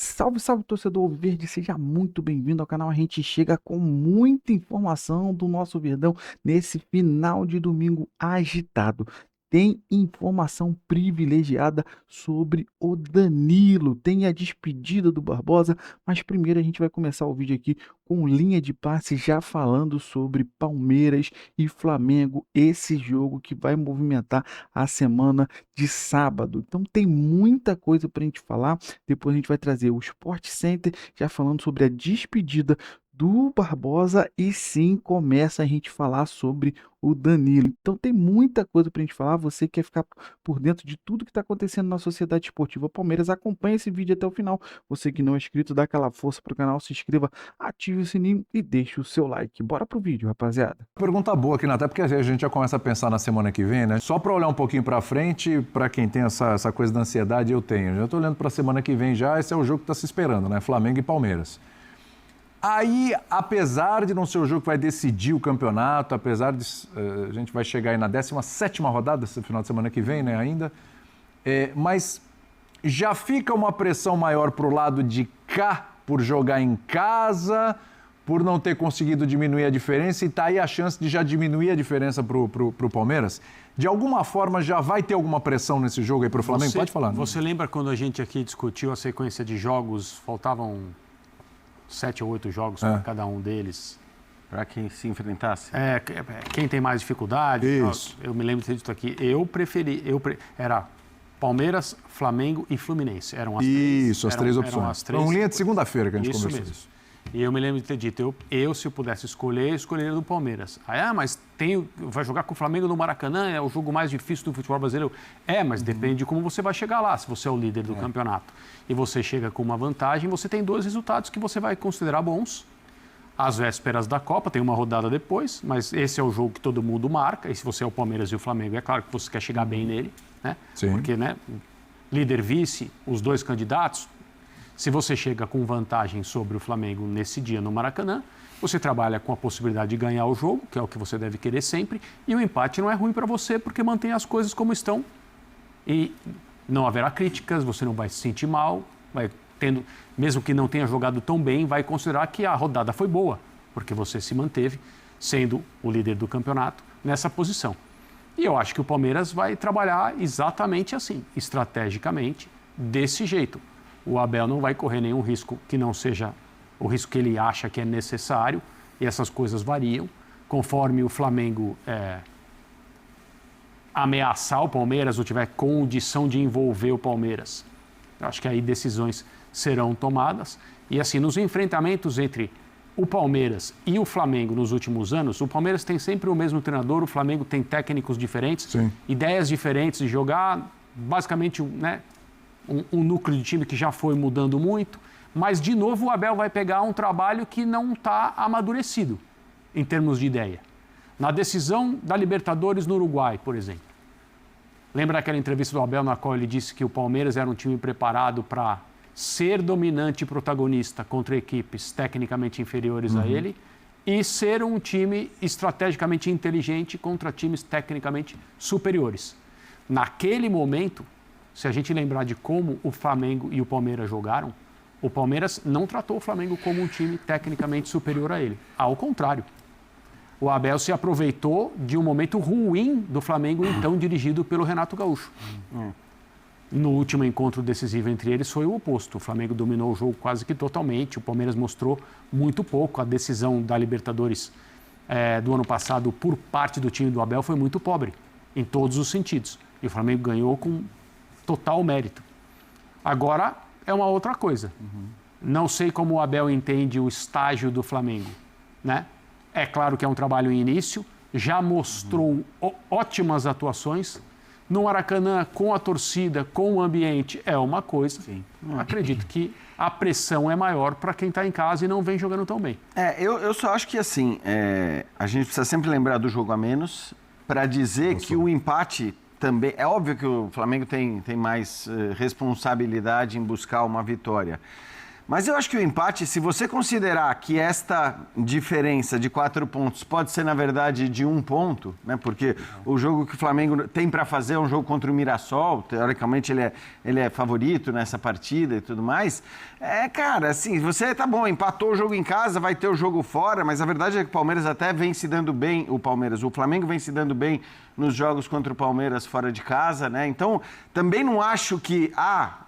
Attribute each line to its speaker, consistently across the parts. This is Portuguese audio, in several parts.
Speaker 1: Salve, salve, torcedor Alviverde, seja muito bem-vindo ao canal. A gente chega com muita informação do nosso Verdão nesse final de domingo agitado. Tem informação privilegiada sobre o Danilo, tem a despedida do Barbosa, mas primeiro a gente vai começar o vídeo aqui com linha de passe já falando sobre Palmeiras e Flamengo, esse jogo que vai movimentar a semana de sábado. Então tem muita coisa para a gente falar. Depois a gente vai trazer o Sport Center, já falando sobre a despedida do Barbosa e sim começa a gente falar sobre o Danilo. Então tem muita coisa para a gente falar. Você quer ficar por dentro de tudo que está acontecendo na Sociedade Esportiva Palmeiras, acompanha esse vídeo até o final. Você que não é inscrito, dá aquela força para o canal, se inscreva, ative o sininho e deixe o seu like. Bora pro vídeo, rapaziada.
Speaker 2: Pergunta boa aqui, até porque a gente já começa a pensar na semana que vem, né? Só para olhar um pouquinho para frente, para quem tem essa coisa da ansiedade, eu tenho. Já estou olhando para a semana que vem já, esse é o jogo que está se esperando, né? Flamengo e Palmeiras. Aí, apesar de não ser o jogo que vai decidir o campeonato, apesar de a gente vai chegar aí na 17ª rodada, esse final de semana que vem, né, ainda, mas já fica uma pressão maior para o lado de cá, por jogar em casa, por não ter conseguido diminuir a diferença, e tá aí a chance de já diminuir a diferença pro Palmeiras. De alguma forma, já vai ter alguma pressão nesse jogo aí pro Flamengo? Pode falar.
Speaker 3: Você lembra quando a gente aqui discutiu a sequência de jogos, faltavam 7 ou 8 jogos para cada um deles?
Speaker 4: Para quem se enfrentasse?
Speaker 3: Quem tem mais dificuldade.
Speaker 2: Isso.
Speaker 3: Eu me lembro de ter dito aqui, era Palmeiras, Flamengo e Fluminense. Eram as três.
Speaker 2: Isso, as três opções.
Speaker 3: Eram as três.
Speaker 2: Foi uma linha de segunda-feira que a gente
Speaker 3: Isso
Speaker 2: conversou.
Speaker 3: mesmo. E eu me lembro de ter dito, se eu pudesse escolher, eu escolheria do Palmeiras. Mas vai jogar com o Flamengo no Maracanã, é o jogo mais difícil do futebol brasileiro. Mas depende de como você vai chegar lá. Se você é o líder do campeonato e você chega com uma vantagem, você tem 2 resultados que você vai considerar bons. Às vésperas da Copa, tem uma rodada depois, mas esse é o jogo que todo mundo marca. E se você é o Palmeiras e o Flamengo, é claro que você quer chegar bem nele, né?
Speaker 2: Sim.
Speaker 3: Porque, né, líder, vice, os 2 candidatos. Se você chega com vantagem sobre o Flamengo nesse dia no Maracanã, você trabalha com a possibilidade de ganhar o jogo, que é o que você deve querer sempre, e o empate não é ruim para você porque mantém as coisas como estão e não haverá críticas, você não vai se sentir mal, mesmo que não tenha jogado tão bem, vai considerar que a rodada foi boa, porque você se manteve sendo o líder do campeonato nessa posição. E eu acho que o Palmeiras vai trabalhar exatamente assim, estrategicamente, desse jeito. O Abel não vai correr nenhum risco que não seja o risco que ele acha que é necessário, e essas coisas variam. Conforme o Flamengo ameaçar o Palmeiras ou tiver condição de envolver o Palmeiras, eu acho que aí decisões serão tomadas. E assim, nos enfrentamentos entre o Palmeiras e o Flamengo nos últimos anos, o Palmeiras tem sempre o mesmo treinador, o Flamengo tem técnicos diferentes,
Speaker 2: Sim.
Speaker 3: ideias diferentes de jogar, basicamente, né? Um núcleo de time que já foi mudando muito, mas, de novo, o Abel vai pegar um trabalho que não está amadurecido em termos de ideia. Na decisão da Libertadores no Uruguai, por exemplo. Lembra daquela entrevista do Abel na qual ele disse que o Palmeiras era um time preparado para ser dominante e protagonista contra equipes tecnicamente inferiores a ele e ser um time estrategicamente inteligente contra times tecnicamente superiores. Naquele momento, se a gente lembrar de como o Flamengo e o Palmeiras jogaram, o Palmeiras não tratou o Flamengo como um time tecnicamente superior a ele. Ao contrário. O Abel se aproveitou de um momento ruim do Flamengo, então dirigido pelo Renato Gaúcho. No último encontro decisivo entre eles foi o oposto. O Flamengo dominou o jogo quase que totalmente. O Palmeiras mostrou muito pouco. A decisão da Libertadores do ano passado por parte do time do Abel foi muito pobre, em todos os sentidos. E o Flamengo ganhou com total mérito. Agora é uma outra coisa. Não sei como o Abel entende o estágio do Flamengo, né? É claro que é um trabalho em início, já mostrou ótimas atuações. No Maracanã, com a torcida, com o ambiente, é uma coisa. Sim. Acredito que a pressão é maior para quem está em casa e não vem jogando tão bem.
Speaker 4: Eu só acho que assim, a gente precisa sempre lembrar do jogo a menos para dizer que o empate também... É óbvio que o Flamengo tem mais responsabilidade em buscar uma vitória. Mas eu acho que o empate, se você considerar que esta diferença de 4 pontos pode ser, na verdade, de 1 ponto, né? Porque o jogo que o Flamengo tem para fazer é um jogo contra o Mirassol, teoricamente ele é favorito nessa partida e tudo mais. Cara, assim, você tá bom, empatou o jogo em casa, vai ter o jogo fora, mas a verdade é que o Palmeiras até vem se dando bem, o Flamengo vem se dando bem nos jogos contra o Palmeiras fora de casa, né? Então, também não acho que,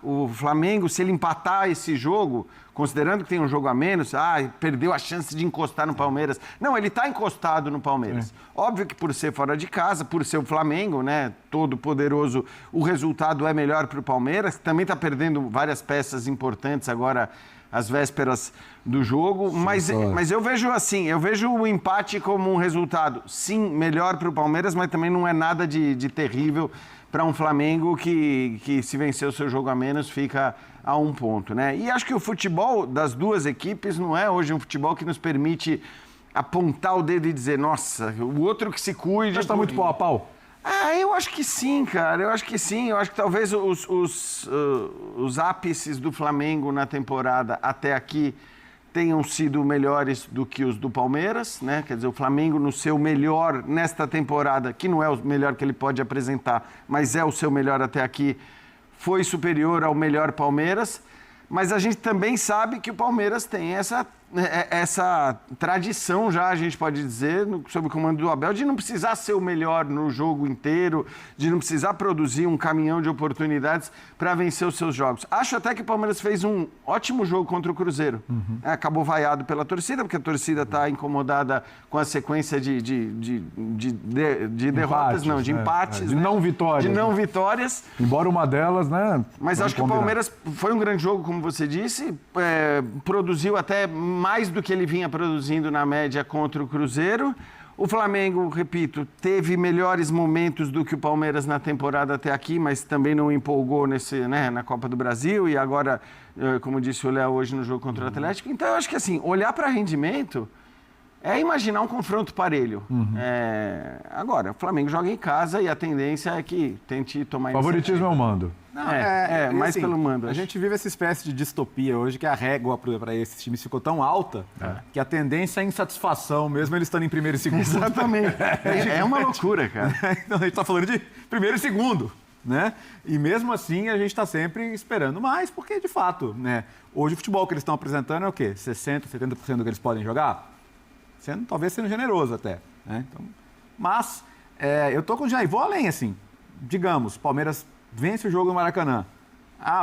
Speaker 4: o Flamengo, se ele empatar esse jogo, considerando que tem um jogo a menos, perdeu a chance de encostar no Palmeiras. Não, ele está encostado no Palmeiras. Óbvio que por ser fora de casa, por ser o Flamengo, né, todo poderoso, o resultado é melhor para o Palmeiras, que também está perdendo várias peças importantes agora às vésperas do jogo, mas eu vejo assim, eu vejo o empate como um resultado, sim, melhor para o Palmeiras, mas também não é nada de terrível para um Flamengo que se vencer o seu jogo a menos fica a 1 ponto, né? E acho que o futebol das duas equipes não é hoje um futebol que nos permite apontar o dedo e dizer, nossa, o outro que se cuide...
Speaker 2: Mas está muito pau a pau?
Speaker 4: Eu acho que sim, cara. Eu acho que sim. Eu acho que talvez os ápices do Flamengo na temporada até aqui tenham sido melhores do que os do Palmeiras, né? Quer dizer, o Flamengo no seu melhor nesta temporada, que não é o melhor que ele pode apresentar, mas é o seu melhor até aqui, foi superior ao melhor Palmeiras. Mas a gente também sabe que o Palmeiras tem essa tradição já, a gente pode dizer, sob o comando do Abel, de não precisar ser o melhor no jogo inteiro, de não precisar produzir um caminhão de oportunidades para vencer os seus jogos. Acho até que o Palmeiras fez um ótimo jogo contra o Cruzeiro. Acabou vaiado pela torcida, porque a torcida está incomodada com a sequência de derrotas, de empates.
Speaker 2: De não vitórias.
Speaker 4: De não vitórias.
Speaker 2: Embora uma delas, né?
Speaker 4: Mas acho que o Palmeiras foi um grande jogo, como você disse, produziu até mais do que ele vinha produzindo na média contra o Cruzeiro. O Flamengo, repito, teve melhores momentos do que o Palmeiras na temporada até aqui, mas também não empolgou na Copa do Brasil e agora, como disse o Léo hoje no jogo contra o Atlético. Então, eu acho que assim, olhar para rendimento é imaginar um confronto parelho. Agora, o Flamengo joga em casa e a tendência é que tente tomar...
Speaker 2: Favoritismo é o mando.
Speaker 5: Não,
Speaker 4: mais
Speaker 5: assim,
Speaker 4: pelo mando.
Speaker 5: A gente vive essa espécie de distopia hoje, que a régua para esses times ficou tão alta que a tendência é insatisfação, mesmo eles estando em primeiro e segundo.
Speaker 4: Exatamente. É uma loucura, cara.
Speaker 5: Então a gente está falando de primeiro e segundo, né? E mesmo assim a gente está sempre esperando mais, porque de fato, né? Hoje o futebol que eles estão apresentando é o quê? 60%, 70% do que eles podem jogar? Talvez sendo generoso até, né? Então, mas eu tô com o Jair, vou além, assim. Digamos, Palmeiras vence o jogo no Maracanã.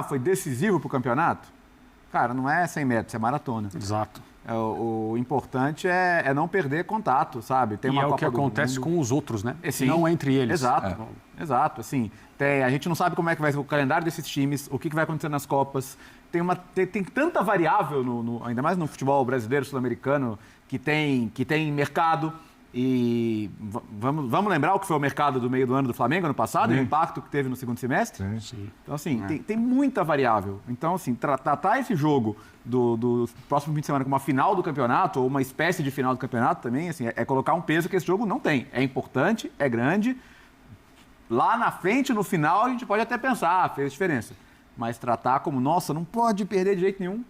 Speaker 5: Foi decisivo para o campeonato? Cara, não é 100 metros, é maratona.
Speaker 3: Exato.
Speaker 5: O importante é não perder contato, sabe? Tem uma
Speaker 3: e é
Speaker 5: Copa
Speaker 3: o que acontece com os outros, né?
Speaker 5: Sim.
Speaker 3: Não entre eles.
Speaker 5: Exato. Assim, a gente não sabe como é que vai ser o calendário desses times, o que vai acontecer nas Copas. Tem tanta variável, ainda mais no futebol brasileiro, sul-americano, que tem mercado. E vamos lembrar o que foi o mercado do meio do ano do Flamengo ano passado, o impacto que teve no segundo semestre?
Speaker 2: Sim.
Speaker 5: Então, assim, tem muita variável. Então, assim, tratar esse jogo do próximo fim de semana como uma final do campeonato, ou uma espécie de final do campeonato também, assim, é colocar um peso que esse jogo não tem. É importante, é grande. Lá na frente, no final, a gente pode até pensar, fez diferença. Mas tratar como, nossa, não pode perder de jeito nenhum,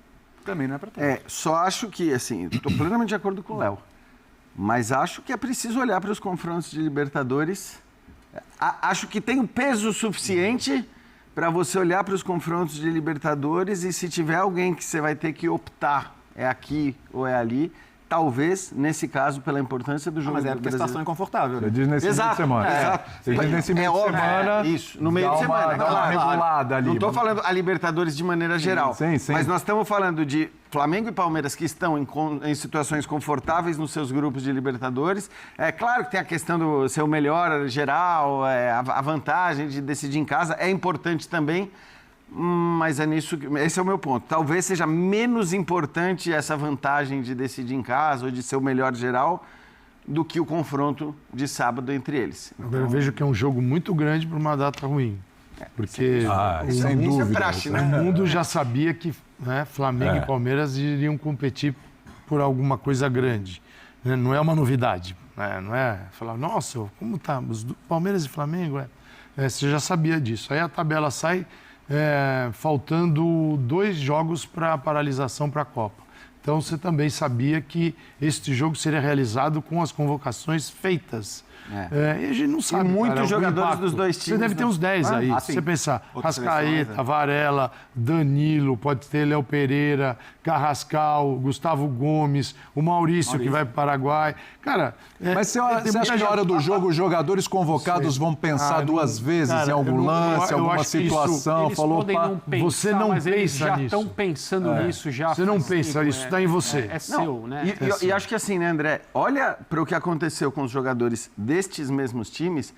Speaker 5: também não é para tanto.
Speaker 4: Só acho que, assim, estou plenamente de acordo com o Léo. Mas acho que é preciso olhar para os confrontos de Libertadores. Acho que tem um peso suficiente para você olhar para os confrontos de Libertadores e se tiver alguém que você vai ter que optar, é aqui ou é ali, talvez, nesse caso, pela importância do jogo.
Speaker 5: Mas porque a situação é confortável, né?
Speaker 2: Você diz nesse meio de semana.
Speaker 4: Exato.
Speaker 2: Você diz nesse meio de semana.
Speaker 4: Isso, no meio de semana.
Speaker 2: Dá uma regulada ali.
Speaker 4: Não estou falando a Libertadores de maneira geral.
Speaker 2: Sim.
Speaker 4: Mas nós estamos falando de Flamengo e Palmeiras que estão em situações confortáveis nos seus grupos de Libertadores. É claro que tem a questão do ser o melhor geral, a vantagem de decidir em casa. É importante também. Mas esse é o meu ponto. Talvez seja menos importante essa vantagem de decidir em casa ou de ser o melhor geral do que o confronto de sábado entre eles.
Speaker 6: Eu vejo que é um jogo muito grande para uma data ruim. Porque
Speaker 2: sem dúvida.
Speaker 4: Praxe, né?
Speaker 6: O mundo já sabia que Flamengo e Palmeiras iriam competir por alguma coisa grande. Não é uma novidade. Não é falar, nossa, como tá? Palmeiras e Flamengo? Você já sabia disso. Aí a tabela sai... faltando 2 jogos para a paralisação para a Copa. Então você também sabia que este jogo seria realizado com as convocações feitas. E a gente não sabe.
Speaker 4: E muitos
Speaker 6: cara,
Speaker 4: jogadores
Speaker 6: impacto.
Speaker 4: dos dois times.
Speaker 6: Você deve ter uns 10 aí. Se você pensar, Rascaeta, Varela, Danilo, pode ter Léo Pereira, Carrascal, Gustavo Gomes, o Maurício. que vai para o Paraguai. Cara,
Speaker 2: mas você acha que na hora do jogo os jogadores convocados vão pensar 2 vezes em algum lance, alguma situação?
Speaker 3: Eles podem não pensar,
Speaker 6: você não
Speaker 3: mas eles
Speaker 6: pensa
Speaker 3: já
Speaker 6: nisso.
Speaker 3: estão pensando nisso já.
Speaker 6: Você não pensa, isso está em você.
Speaker 3: É seu, né?
Speaker 4: E acho que assim, né, André? Olha para o que aconteceu com os jogadores destes mesmos times.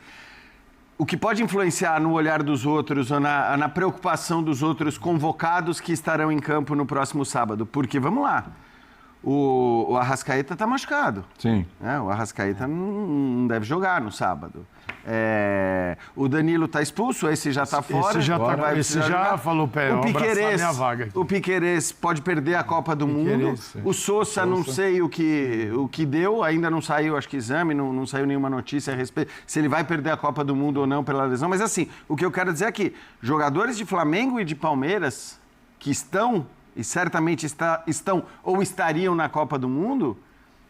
Speaker 4: O que pode influenciar no olhar dos outros ou na preocupação dos outros convocados que estarão em campo no próximo sábado. Porque, vamos lá, o Arrascaeta está machucado.
Speaker 2: Sim.
Speaker 4: O Arrascaeta não deve jogar no sábado. O Danilo está expulso, esse já está fora.
Speaker 6: Esse já falou, pé, minha vaga aqui.
Speaker 4: O Piquerez pode perder a Copa do Mundo. O Sousa, não sei o que deu, ainda não saiu, acho que exame, não saiu nenhuma notícia a respeito, se ele vai perder a Copa do Mundo ou não pela lesão. Mas assim, o que eu quero dizer é que jogadores de Flamengo e de Palmeiras que estão, e certamente estão ou estariam na Copa do Mundo,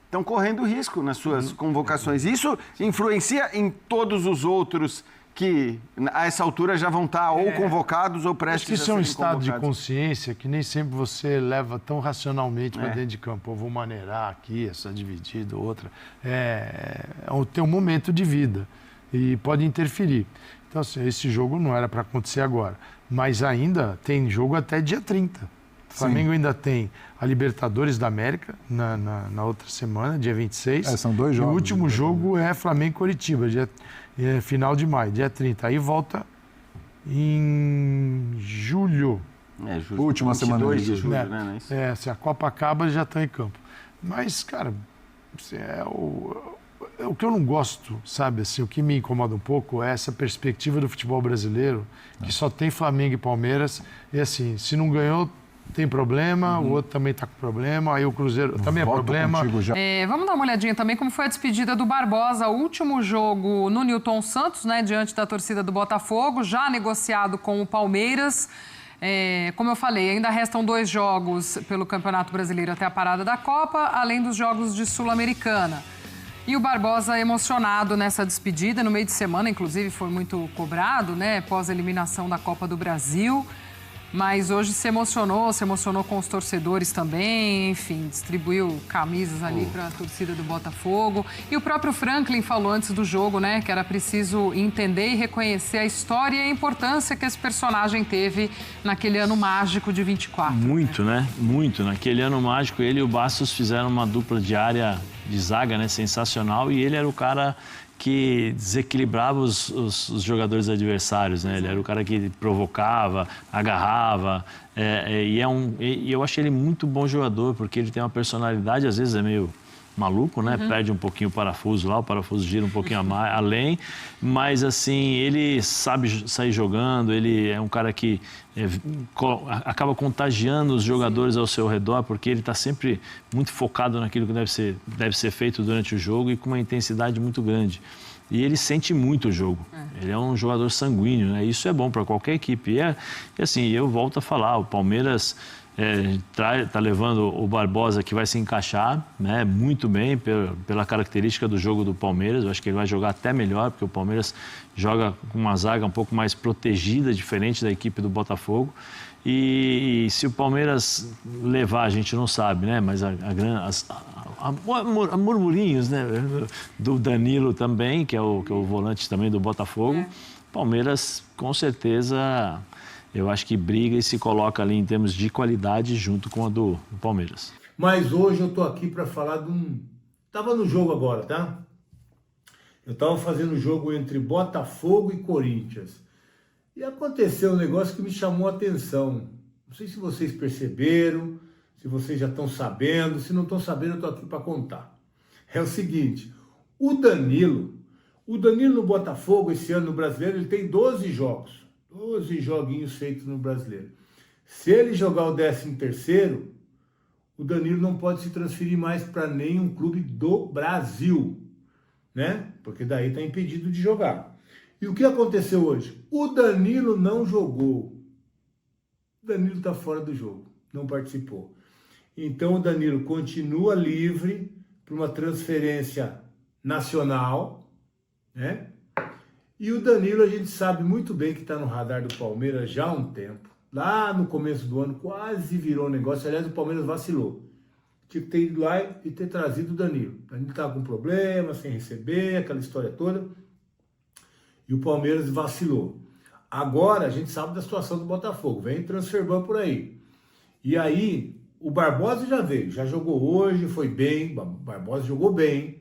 Speaker 4: estão correndo risco nas suas convocações. Isso influencia em todos os outros que, a essa altura, já vão estar ou convocados ou prestes a serem convocados.
Speaker 6: Isso é um estado de consciência que nem sempre você leva tão racionalmente para dentro de campo. Eu vou maneirar aqui, essa dividida, outra. Tem um momento de vida e pode interferir. Então, assim, esse jogo não era para acontecer agora. Mas ainda tem jogo até dia 30. O Flamengo ainda tem a Libertadores da América na outra semana, dia 26.
Speaker 2: São 2 jogos.
Speaker 6: E o último jogo é Flamengo e Coritiba, final de maio, dia 30. Aí volta em julho.
Speaker 2: Última semana de julho.
Speaker 4: Né?
Speaker 6: Se a Copa acaba, eles já estão em campo. Mas, cara, o que eu não gosto, sabe, assim, o que me incomoda um pouco é essa perspectiva do futebol brasileiro, que só tem Flamengo e Palmeiras. E assim, se não ganhou, tem problema, o outro também está com problema, aí o Cruzeiro também é problema.
Speaker 7: Vamos dar uma olhadinha também como foi a despedida do Barbosa, o último jogo no Newton Santos, né, diante da torcida do Botafogo, já negociado com o Palmeiras. Como eu falei, ainda restam 2 jogos pelo Campeonato Brasileiro até a parada da Copa, além dos jogos de Sul-Americana. E o Barbosa emocionado nessa despedida, no meio de semana, inclusive, foi muito cobrado, né, pós-eliminação da Copa do Brasil. Mas hoje se emocionou com os torcedores também, enfim, distribuiu camisas ali para a torcida do Botafogo. E o próprio Franklin falou antes do jogo, né, que era preciso entender e reconhecer a história e a importância que esse personagem teve naquele ano mágico de 24.
Speaker 8: Muito, né? Muito. Naquele ano mágico, ele e o Bastos fizeram uma dupla diária de zaga, né, sensacional, e ele era o cara que desequilibrava os jogadores adversários, né? Ele era o cara que provocava, agarrava, e eu achei ele muito bom jogador, porque ele tem uma personalidade, às vezes é meio maluco, né? Perde um pouquinho o parafuso lá, o parafuso gira um pouquinho além, mas assim, ele sabe sair jogando, ele é um cara que acaba contagiando os jogadores ao seu redor, porque ele está sempre muito focado naquilo que deve ser feito durante o jogo e com uma intensidade muito grande. E ele sente muito o jogo. Ele é um jogador sanguíneo, né? Isso é bom para qualquer equipe. E assim, eu volto a falar, o Palmeiras está levando o Barbosa, que vai se encaixar, né, muito bem pela característica do jogo do Palmeiras. Eu acho que ele vai jogar até melhor, porque o Palmeiras joga com uma zaga um pouco mais protegida, diferente da equipe do Botafogo. E se o Palmeiras levar, a gente não sabe, né? Mas há murmurinhos, né? Do Danilo também, que é o volante também do Botafogo. Palmeiras, com certeza, eu acho que briga e se coloca ali em termos de qualidade junto com a do Palmeiras.
Speaker 9: Mas hoje eu tô aqui para falar de Tava no jogo agora, tá? Eu tava fazendo o jogo entre Botafogo e Corinthians. E aconteceu um negócio que me chamou a atenção. Não sei se vocês perceberam, se vocês já estão sabendo. Se não estão sabendo, eu tô aqui para contar. É o seguinte, o Danilo no Botafogo, esse ano no Brasileiro, ele tem 12 jogos. 12 joguinhos feitos no Brasileiro. Se ele jogar o 13º, o Danilo não pode se transferir mais para nenhum clube do Brasil, né? Porque daí está impedido de jogar. E o que aconteceu hoje? O Danilo não jogou. O Danilo está fora do jogo, não participou. Então o Danilo continua livre para uma transferência nacional, né? E o Danilo a gente sabe muito bem que está no radar do Palmeiras já há um tempo. Lá no começo do ano quase virou negócio. Aliás, o Palmeiras vacilou. Tinha que ter ido lá e ter trazido o Danilo. O Danilo estava com problema, sem receber, aquela história toda. E o Palmeiras vacilou. Agora a gente sabe da situação do Botafogo. Vem transfer ban por aí. E aí, o Barbosa já veio. Já jogou hoje, foi bem. O Barbosa jogou bem.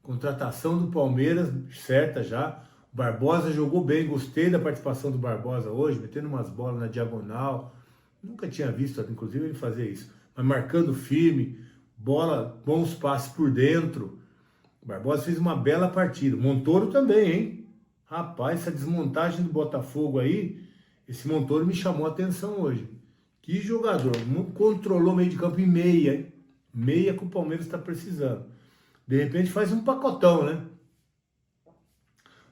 Speaker 9: Contratação do Palmeiras, certa já. O Barbosa jogou bem. Gostei da participação do Barbosa hoje, metendo umas bolas na diagonal. Nunca tinha visto, inclusive, ele fazer isso. Mas marcando firme. Bola, bons passes por dentro. O Barbosa fez uma bela partida. Montoro também, hein? Rapaz, essa desmontagem do Botafogo aí, esse Montoro me chamou a atenção hoje. Que jogador. Controlou meio de campo em meia, hein? Meia que o Palmeiras está precisando. De repente faz um pacotão, né?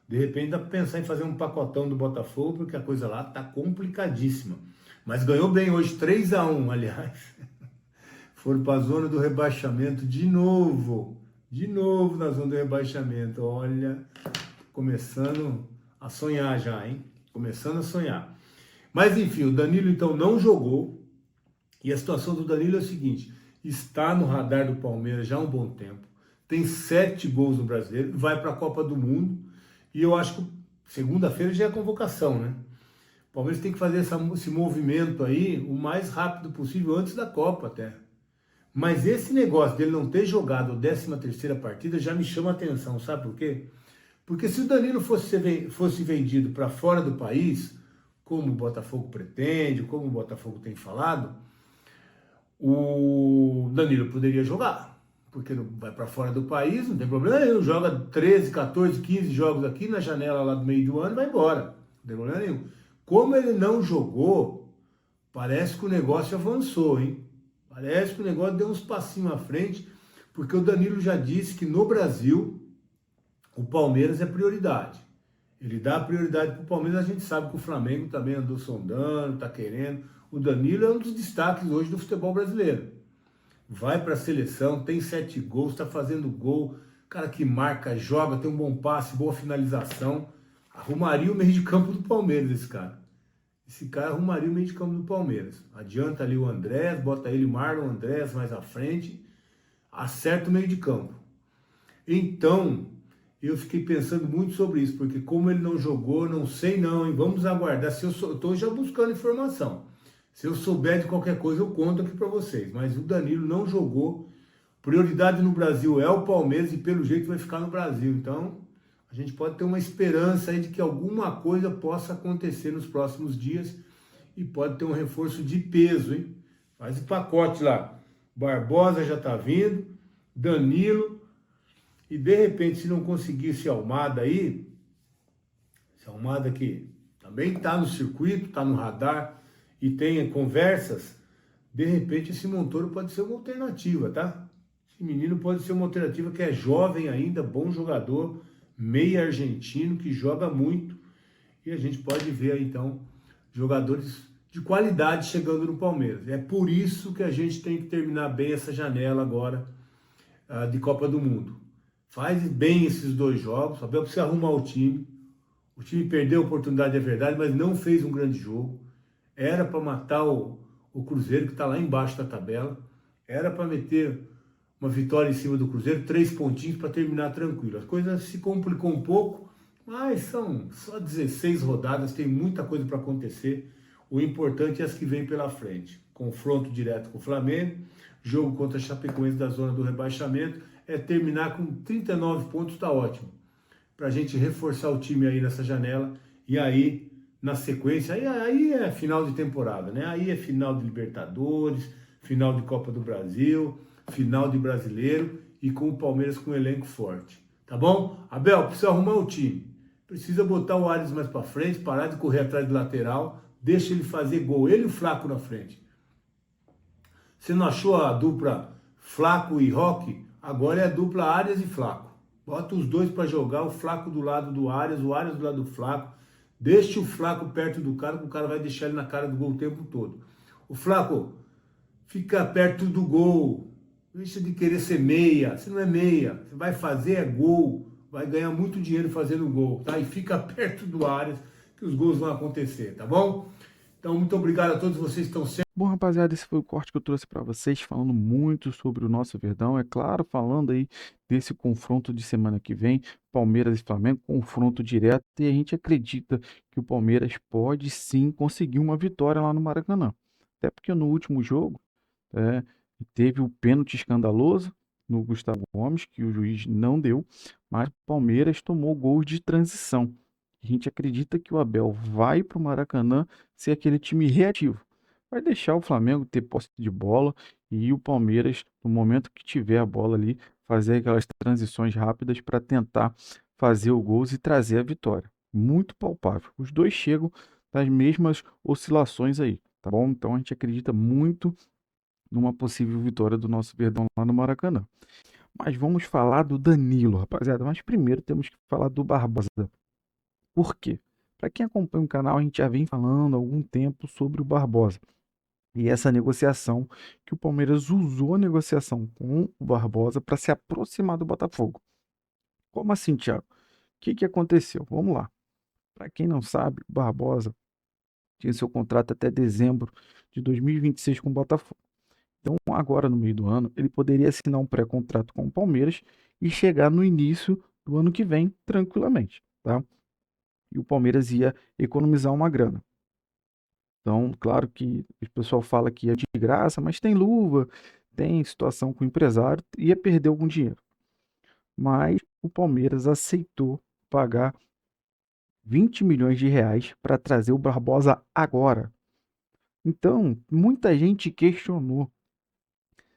Speaker 9: De repente dá para pensar em fazer um pacotão do Botafogo, porque a coisa lá tá complicadíssima. Mas ganhou bem hoje, 3-1, aliás. Foram para a zona do rebaixamento de novo. De novo na zona do rebaixamento. Olha, começando a sonhar já, hein? Começando a sonhar. Mas enfim, o Danilo então não jogou. E a situação do Danilo é o seguinte: está no radar do Palmeiras já há um bom tempo. Tem 7 gols no Brasileiro. Vai para a Copa do Mundo. E eu acho que segunda-feira já é a convocação, né? O Palmeiras tem que fazer esse movimento aí o mais rápido possível, antes da Copa até. Mas esse negócio dele não ter jogado a 13ª partida já me chama a atenção, sabe por quê? Porque se o Danilo fosse vendido para fora do país, como o Botafogo pretende, como o Botafogo tem falado, o Danilo poderia jogar. Porque vai para fora do país, não tem problema nenhum. Joga 13, 14, 15 jogos aqui na janela lá do meio do ano e vai embora. Não tem problema nenhum. Como ele não jogou, parece que o negócio avançou, hein? Parece que o negócio deu uns passinhos à frente, porque o Danilo já disse que no Brasil o Palmeiras é prioridade. Ele dá prioridade para o Palmeiras, a gente sabe que o Flamengo também andou sondando, está querendo. O Danilo é um dos destaques hoje do futebol brasileiro. Vai para a seleção, tem 7 gols, está fazendo gol, cara que marca, joga, tem um bom passe, boa finalização. Arrumaria o meio de campo do Palmeiras, esse cara. Esse cara arrumaria o meio de campo do Palmeiras. Adianta ali o Andrés, bota ele, Marlon Andrés mais à frente, acerta o meio de campo. Então, eu fiquei pensando muito sobre isso, porque como ele não jogou, não sei não, hein? Vamos aguardar. Eu estou já buscando informação. Se eu souber de qualquer coisa, eu conto aqui para vocês. Mas o Danilo não jogou. Prioridade no Brasil é o Palmeiras e pelo jeito vai ficar no Brasil. Então, a gente pode ter uma esperança aí de que alguma coisa possa acontecer nos próximos dias e pode ter um reforço de peso, hein? Faz o pacote lá. Barbosa já está vindo, Danilo, e de repente, se não conseguir esse Almada aí, esse Almada que também está no circuito, está no radar e tem conversas, de repente esse Montoro pode ser uma alternativa, tá? Esse menino pode ser uma alternativa, que é jovem ainda, bom jogador, meia argentino, que joga muito, e a gente pode ver aí, então, jogadores de qualidade chegando no Palmeiras. É por isso que a gente tem que terminar bem essa janela agora de Copa do Mundo. Faz bem esses 2 jogos, o Abel precisa arrumar o time perdeu a oportunidade, é verdade, mas não fez um grande jogo. Era para matar o Cruzeiro, que está lá embaixo da tabela, era para meter uma vitória em cima do Cruzeiro, 3 pontinhos para terminar tranquilo. As coisas se complicou um pouco, mas são só 16 rodadas, tem muita coisa para acontecer. O importante é as que vêm pela frente. Confronto direto com o Flamengo, jogo contra a Chapecoense da zona do rebaixamento, é terminar com 39 pontos, está ótimo. Para a gente reforçar o time aí nessa janela, e aí, na sequência, aí é final de temporada, né? Aí é final de Libertadores, final de Copa do Brasil, final de Brasileiro, e com o Palmeiras com um elenco forte. Tá bom? Abel, precisa arrumar o time. Precisa botar o Ares mais para frente, parar de correr atrás de lateral, deixa ele fazer gol, ele e o Flaco na frente. Você não achou a dupla Flaco e Roque? Agora é a dupla Arias e Flaco. Bota os dois para jogar, o Flaco do lado do Arias, o Arias do lado do Flaco. Deixe o Flaco perto do cara, que o cara vai deixar ele na cara do gol o tempo todo. O Flaco, fica perto do gol. Deixa de querer ser meia. Você não é meia. Você vai fazer é gol. Vai ganhar muito dinheiro fazendo gol, tá? E fica perto do Arias, que os gols vão acontecer, tá bom? Então, muito obrigado a todos vocês que estão sempre.
Speaker 1: Bom, rapaziada, esse foi o corte que eu trouxe para vocês, falando muito sobre o nosso Verdão. É claro, falando aí desse confronto de semana que vem, Palmeiras e Flamengo, confronto direto. E a gente acredita que o Palmeiras pode sim conseguir uma vitória lá no Maracanã. Até porque no último jogo, é, teve o pênalti escandaloso no Gustavo Gomes, que o juiz não deu, mas o Palmeiras tomou gols de transição. A gente acredita que o Abel vai para o Maracanã ser aquele time reativo. Vai deixar o Flamengo ter posse de bola e o Palmeiras, no momento que tiver a bola ali, fazer aquelas transições rápidas para tentar fazer o gol e trazer a vitória. Muito palpável. Os dois chegam nas mesmas oscilações aí, tá bom? Então a gente acredita muito numa possível vitória do nosso Verdão lá no Maracanã. Mas vamos falar do Danilo, rapaziada. Mas primeiro temos que falar do Barbosa. Por quê? Para quem acompanha o canal, a gente já vem falando há algum tempo sobre o Barbosa. E essa negociação, que o Palmeiras usou a negociação com o Barbosa para se aproximar do Botafogo. Como assim, Thiago? O que aconteceu? Vamos lá. Para quem não sabe, o Barbosa tinha seu contrato até dezembro de 2026 com o Botafogo. Então, agora no meio do ano, ele poderia assinar um pré-contrato com o Palmeiras e chegar no início do ano que vem tranquilamente, tá? E o Palmeiras ia economizar uma grana. Então, claro que o pessoal fala que é de graça, mas tem luva, tem situação com o empresário, ia perder algum dinheiro. Mas o Palmeiras aceitou pagar 20 milhões de reais para trazer o Barbosa agora. Então, muita gente questionou.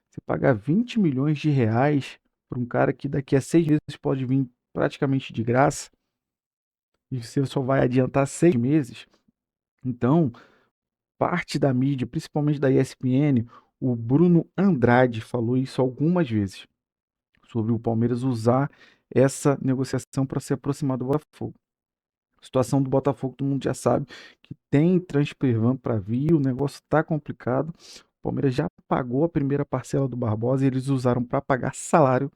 Speaker 1: Você pagar 20 milhões de reais para um cara que daqui a 6 meses pode vir praticamente de graça, e você só vai adiantar 6 meses. Então, parte da mídia, principalmente da ESPN, o Bruno Andrade falou isso algumas vezes, sobre o Palmeiras usar essa negociação para se aproximar do Botafogo. A situação do Botafogo, todo mundo já sabe que tem transfer para vir, o negócio está complicado. O Palmeiras já pagou a primeira parcela do Barbosa e eles usaram para pagar salário.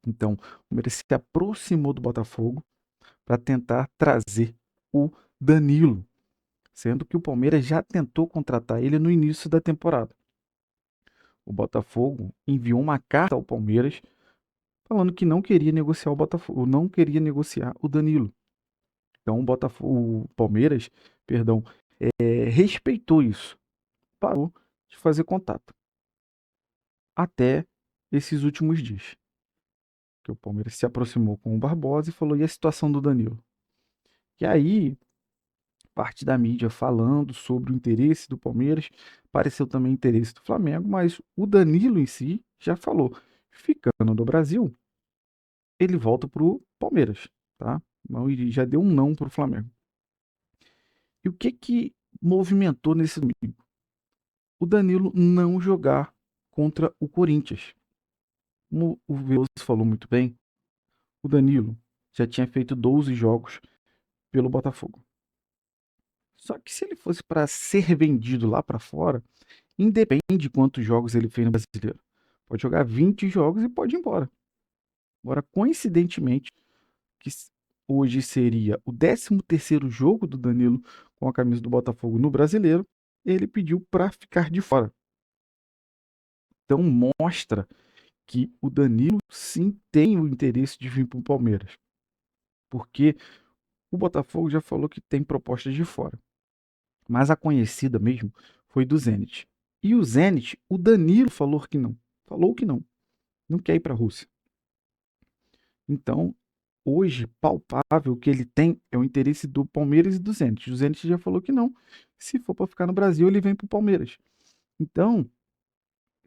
Speaker 1: Então, o Palmeiras se aproximou do Botafogo para tentar trazer o Danilo, sendo que o Palmeiras já tentou contratar ele no início da temporada. O Botafogo enviou uma carta ao Palmeiras falando que não queria negociar o Botafogo, não queria negociar o Danilo. Então o Palmeiras, perdão, respeitou isso, parou de fazer contato até esses últimos dias, que o Palmeiras se aproximou com o Barbosa e falou: e a situação do Danilo? E aí parte da mídia falando sobre o interesse do Palmeiras, apareceu também interesse do Flamengo, mas o Danilo em si já falou, ficando no Brasil, ele volta para o Palmeiras, tá? Ele já deu um não para o Flamengo. E o que movimentou nesse domingo? O Danilo não jogar contra o Corinthians. Como o Veloso falou muito bem, o Danilo já tinha feito 12 jogos pelo Botafogo. Só que se ele fosse para ser vendido lá para fora, independe de quantos jogos ele fez no Brasileiro. Pode jogar 20 jogos e pode ir embora. Agora, coincidentemente, que hoje seria o 13º jogo do Danilo com a camisa do Botafogo no Brasileiro, ele pediu para ficar de fora. Então mostra que o Danilo sim tem o interesse de vir para o Palmeiras. Porque o Botafogo já falou que tem propostas de fora. Mas a conhecida mesmo foi do Zenit. E o Zenit, o Danilo falou que não. Falou que não. Não quer ir para a Rússia. Então, hoje, palpável que ele tem é o interesse do Palmeiras e do Zenit. O Zenit já falou que não. Se for para ficar no Brasil, ele vem para o Palmeiras. Então,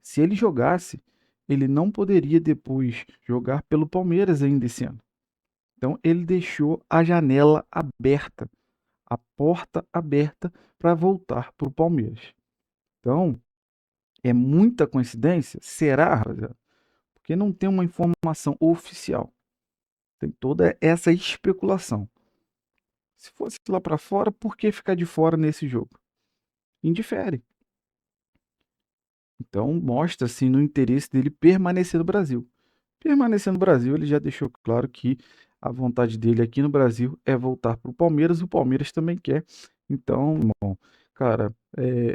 Speaker 1: se ele jogasse, ele não poderia depois jogar pelo Palmeiras ainda esse ano. Então, ele deixou a janela aberta, a porta aberta para voltar para o Palmeiras. Então, é muita coincidência? Será, rapaziada? Porque não tem uma informação oficial. Tem toda essa especulação. Se fosse lá para fora, por que ficar de fora nesse jogo? Indifere. Então mostra assim no interesse dele permanecer no Brasil. Permanecer no Brasil, ele já deixou claro que a vontade dele aqui no Brasil é voltar para o Palmeiras, o Palmeiras também quer. Então, bom, cara,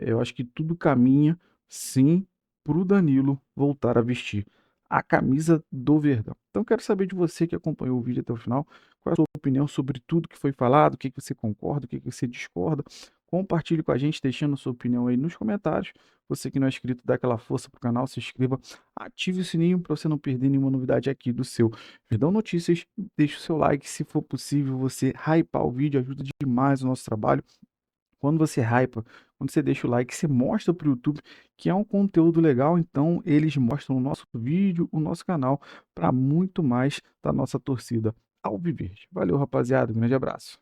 Speaker 1: eu acho que tudo caminha sim para o Danilo voltar a vestir a camisa do Verdão. Então, quero saber de você que acompanhou o vídeo até o final, qual é a sua opinião sobre tudo que foi falado, o que você concorda, o que você discorda. Compartilhe com a gente, deixando a sua opinião aí nos comentários. Você que não é inscrito, dá aquela força pro canal, se inscreva, ative o sininho para você não perder nenhuma novidade aqui do seu Verdão Notícias. Deixe o seu like, se for possível, você hypar o vídeo, ajuda demais o nosso trabalho. Quando você hypa, quando você deixa o like, você mostra para o YouTube que é um conteúdo legal, então eles mostram o nosso vídeo, o nosso canal, para muito mais da nossa torcida Alviverde. Valeu, rapaziada, um grande abraço.